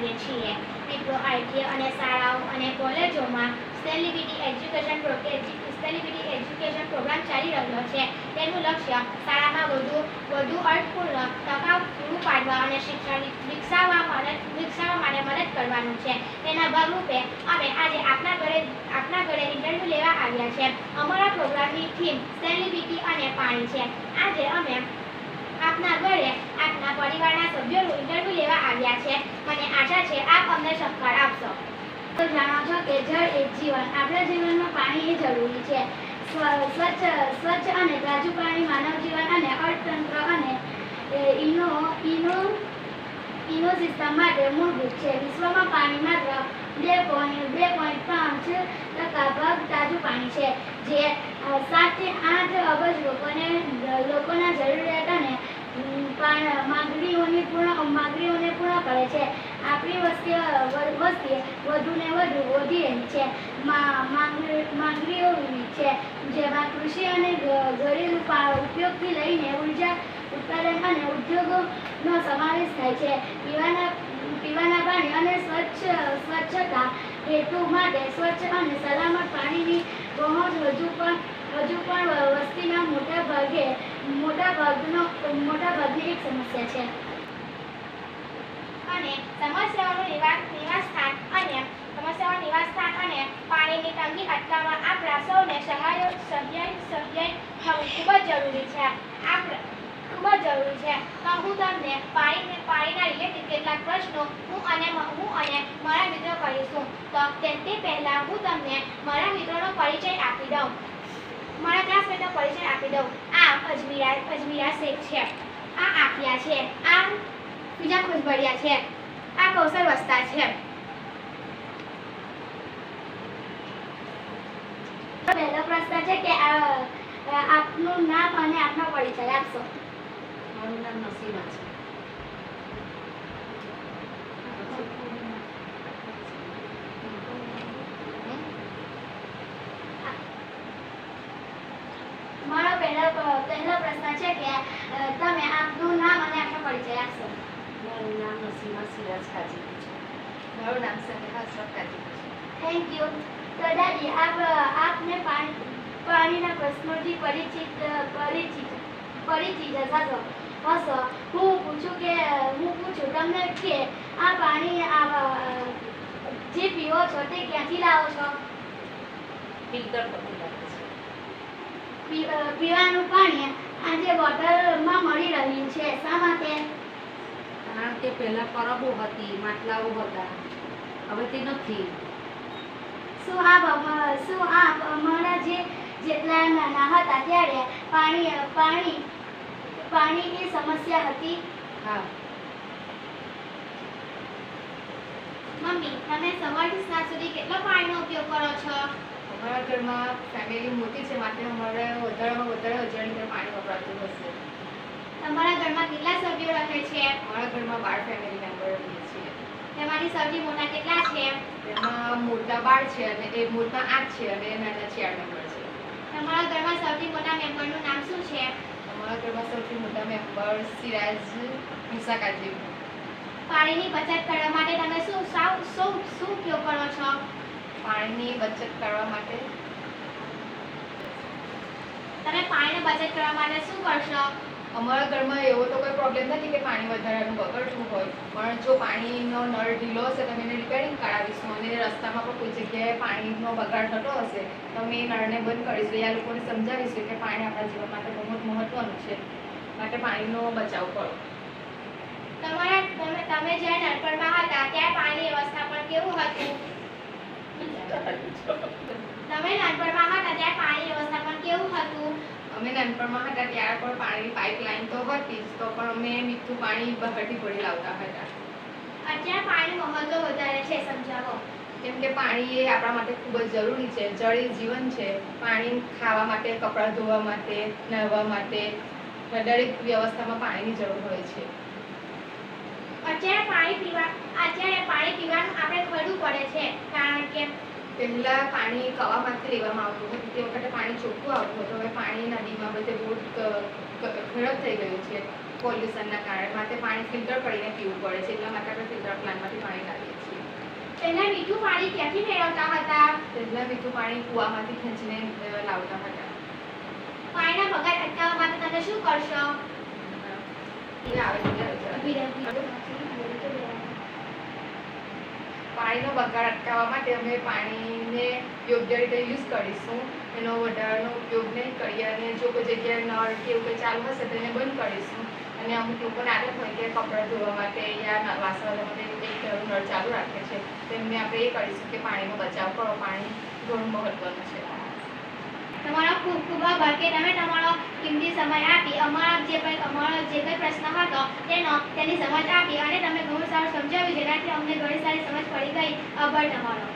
આવીએ છીએ. મિત્રો, આઈટીઆઈ અને શાળાઓ અને કોલેજોમાં સેલિબ્રિટી એજ્યુકેશન પ્રોગ્રામ ચાલી રહ્યો છે. તેનું લક્ષ્ય શાળામાં વધુ અર્થપૂર્ણ તક પૂરું પાડવા અને શિક્ષણ વિકસાવવા માટે મદદ કરવાનું છે. તેના ભાગરૂપે અમે આજે આપના ઘરે ઇન્ટરવ્યૂ લેવા આવ્યા છે. અમારા પ્રોગ્રામની થીમ સેલિબ્રિટી અને પાણી છે. આજે અમે આપના ઘરે આપના પરિવારના સભ્યોનું ઇન્ટરવ્યૂ લેવા આવ્યા છે. મને આશા છે આપ અમને સહકાર આપશો. તો જાણો છો કે જળ એ જીવન. આપણા જીવનમાં પાણી એ જરૂરી છે. સ્વચ્છ અને તાજું પાણી માનવ જીવન અને અર્થતંત્ર અને ઇકોસિસ્ટમ માટે મૂળભૂત છે. વિશ્વમાં પાણી માત્ર 2.5% ભાગ તાજું પાણી છે, જે 7 થી 8 અબજ લોકોના જરૂરિયાત અને માંગણીઓને પૂર્ણ કરે છે. આપણી વસ્તી વધુને વધુ વધી રહી છે. માંગણીઓ વિવિધ છે, જેમાં કૃષિ અને ઘરેલું ઉપયોગથી લઈને ઉર્જા ઉત્પાદન અને ઉદ્યોગોનો સમાવેશ થાય છે. પીવાના પાણી અને સ્વચ્છતા હેતુ માટે સ્વચ્છ અને સલામત પાણીની પહોંચ હજુ પણ વસ્તીના મોટાભાગની એક સમસ્યા છે. અને સમસ્યાઓનું નિવાસસ્થાન અને પાણીની તંગી અટકાવવા આપણા સૌને સહયોગ હોવું ખૂબ જ જરૂરી છે. તો હું તમને પાણીના રિલેટેડ કેટલાક પ્રશ્નો હું અને મારા મિત્રો કરીશું. તો તે પહેલા હું તમને મારા મિત્રોનો પરિચય આપી દઉં. મારા ક્લાસમેટનો પરિચય આપી દઉં. આ અજમીરા શેખ છે, આ આફિયા છે, આ બીજા ખુશબડિયા છે, આ કૌશલ વસ્તા છે. પહેલો પ્રશ્ન છે કે આપનું નામ અને આપનો પરિચય આપશો. મારું નામ નસીમા છે. મારો પહેલો પ્રશ્ન છે કે તમે આપનું નામ અને આપનો પરિચય આપશો. મારું નામ નસીમા સિરાજ કાજીપુર છે. મારું નામ સનેહા અશરફ કાજીપુર છે. Thank you. તો દાદી, આપને પાણીના પ્રશ્નોથી પરિચિત હશો. હું પૂછું તમને કે આ પાણી જે પીવો છો તે ક્યાંથી લાવો છો? ફિલ્ટર પરથી લાગે છે. પીવાનું પાણી આજે બોટલમાં મળી રહ્યું છે, શા માટે? કારણ કે પહેલા પરબો હતી, માટલાઓ હતા, હવે તે નથી. શું આપ અમારા જેટલા નાના હતા ત્યારે પાણીની સમસ્યા હતી? હા. મમ્મી, તમે સવારથી સાંજ સુધી કેટલો પાણીનો ઉપયોગ કરો છો? અમારા ઘરમાં ફેમિલી મોટી છે, માટે અમારે વધારેમાં વધારે 1000 લીટર પાણી વપરાતું હશે. તમારા ઘરમાં કેટલા સભ્યો રહે છે? અમારા ઘરમાં 12 ફેમિલી મેમ્બર રહીએ છીએ. તેમાંથી સૌથી મોટા કેટલા છે? એમાં મોટા 12 છે અને એ મોટા 8 છે અને નાના 4 મેમ્બર છે. તમારા ઘરમાં સૌથી મોટા મેમ્બરનું નામ શું છે? અમારા ઘરમાં સૌથી મોટા મેમ્બર સિરાજ મુસા કાજીપુર. પાણીની બચત કરવા માટે તમે શું ઉપયોગ કરો છો? પાણીની બચત કરવા માટે તમે પાણીની બચત કરવા માટે શું કરશો? અમારા ઘરમાં એવો તો કોઈ પ્રોબ્લેમ નથી કે પાણી વધારાનું બગડતું હોય, પણ જો પાણીનો નળ ઢીલો હશે તો અમે એને રિપેરિંગ કરાવીશું અને રસ્તામાં પણ કોઈ જગ્યાએ પાણીનો બગાડ થતો હશે તો અમે એ નળને બંધ કરીશું. આ લોકોને સમજાવીશું કે પાણી આપણા જીવન માટે બહુ જ મહત્વનું છે, માટે પાણીનો બચાવ કરો. તમે જ્યારે નાનપણમાં હતા ત્યારે પાણીની વ્યવસ્થા પણ કેવું હતું? તમે નાનપણમાં હતા ત્યારે પાણીની વ્યવસ્થા પણ કેવું હતું? અમે નાનપણમાં હતા ત્યારે પણ પાણીની પાઇપલાઇન તો હતી જ, તો પણ અમે મીઠું પાણી બહારથી ભરી લાવતા હતા. અત્યારે પાણીનું મહત્વ વધારે છે, સમજાવો. કેમ કે પાણી એ આપણા માટે ખૂબ જ જરૂરી છે. જળ એ જીવન છે. પાણી ખાવા માટે, કપડાં ધોવા માટે, નહાવા માટે, દરેક વ્યવસ્થામાં પાણીની જરૂર હોય છે. અત્યારે પાણી પીવાનું આપણે ખોલવું પડે છે, કારણ કે પહેલા પાણી કવામાંથી લેવામાં આવતું હતું, તે વખતે પાણી ચોખ્ખું આવતું હતું. હવે પાણી નદીમાં બધે બહુ ખરાબ થઈ ગયું છે. પોલ્યુશનના કારણે. માટે પાણી ફિલ્ટર કરીને પીવું પડે છે. એટલા માટે આપણે ફિલ્ટર પ્લાન્ટમાંથી પાણી લાવીએ છીએ. પહેલા મીઠું પાણી ક્યાંથી મેળવતા હતા? પહેલાં મીઠું પાણી કૂવામાંથી ખેંચીને લાવતા હતા. પાણીના બગાડ અટકાવવા માટે તમે શું કરશો? પાણીનો બગાડ અટકાવવા માટે અમે પાણીને યોગ્ય રીતે યુઝ કરીશું. એનો વધારાનો ઉપયોગ નહીં કરીએ અને જો કોઈ જગ્યાએ નળ કે એવું કંઈ ચાલુ હશે તો એને બંધ કરીશું. અને અમુક લોકોને આદત હોય કે કપડાં ધોવા માટે યા વાસણ ધોવા માટે એક નળ ચાલુ રાખે છે. તેમને આપણે એ કરીશું કે પાણીનો બચાવ કરો. પાણી ઘણું મહત્વનું છે. તમારો ખૂબ ખૂબ આભાર કે તમે તમારો કિંમતી સમય આપી અમારો જે કંઈ પ્રશ્ન હતો તેની સમજ આપી અને તમે ઘણું સારું સમજાવ્યું જેનાથી અમને ઘણી સારી સમજ પડી ગઈ. આભાર તમારો.